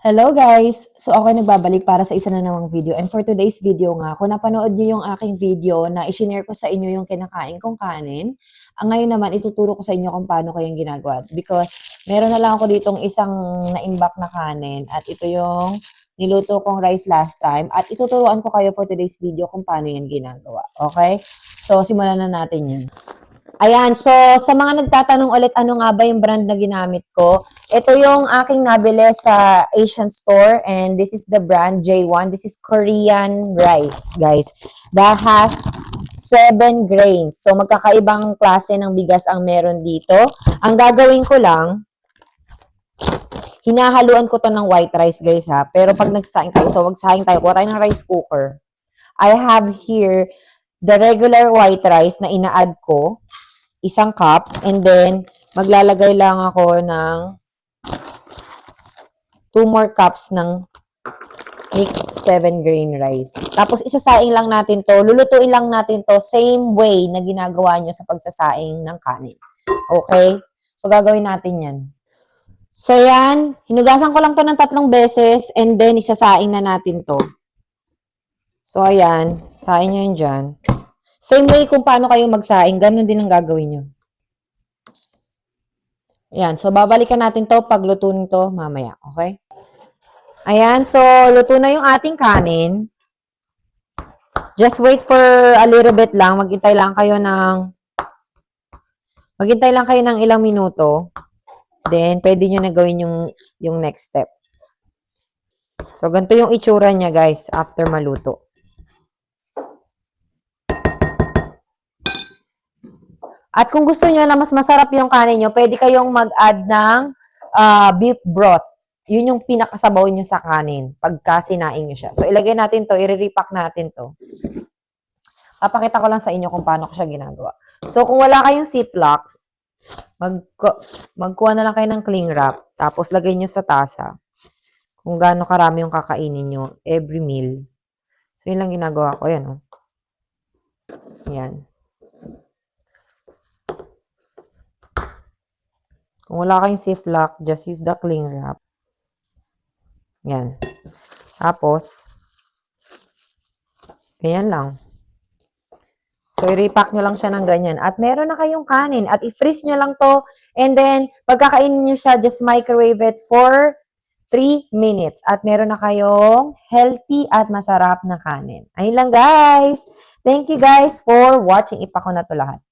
Hello guys! So ako ay nagbabalik para sa isa na namang video. And for today's video nga, kung napanood nyo yung aking video na isinare ko sa inyo yung kinakain kong kanin, ang ngayon naman ituturo ko sa inyo kung paano ko yung ginagawa. Because meron na lang ako ditong isang naimbak na kanin at ito yung niluto kong rice last time. At ituturuan ko kayo for today's video kung paano yan ginagawa. Okay? So simulan na natin yan. Ayan, so sa mga nagtatanong ulit ano nga ba yung brand na ginamit ko, ito yung aking nabili sa Asian store and this is the brand J1. This is Korean rice, guys. That has 7 grains. So magkakaibang klase ng bigas ang meron dito. Ang gagawin ko lang, hinahaluan ko to ng white rice, guys, ha. Pero pag nagsaing tayo, so magsaing tayo, kuha tayo ng rice cooker. I have here the regular white rice na ina-add ko, isang cup, and then maglalagay lang ako ng 2 more cups ng mixed 7-grain rice. Tapos isasaing lang natin to, lulutuin lang natin to same way na ginagawa nyo sa pagsasaing ng kanin. Okay? So gagawin natin yan. So yan, hinugasan ko lang to ng 3 beses and then isasaing na natin to. So ayan, saing nyo yun dyan. Same way kung paano kayo magsaing, ganun din ang gagawin nyo. Ayan, so babalikan natin to pag luto nito mamaya, okay? Ayan, so luto na yung ating kanin. Just wait for a little bit lang, maghintay lang kayo ng ilang minuto. Then, pwede nyo na gawin yung next step. So, ganito yung itsura niya, guys, after maluto. At kung gusto nyo na mas masarap yung kanin nyo, pwede kayong mag-add ng beef broth. Yun yung pinakasabaw nyo sa kanin pagka sinaing nyo siya. So, ilagay natin to, i-repack natin to. Papakita ko lang sa inyo kung paano ko siya ginagawa. So, kung wala kayong ziplock, magkuha na lang kayo ng cling wrap, tapos lagay nyo sa tasa. Kung gaano karami yung kakainin nyo every meal. So, yun lang ginagawa ko. Yan, oh. Yan. Kung wala kayong ziplock, just use the cling wrap. Yan. Tapos, ganyan lang. So, i-repack nyo lang siya ng ganyan. At meron na kayong kanin. At i-freeze nyo lang to. And then, pagkakainin nyo siya, just microwave it for 3 minutes. At meron na kayong healthy at masarap na kanin. Ayun lang, guys. Thank you, guys, for watching. Ipa ko na to lahat.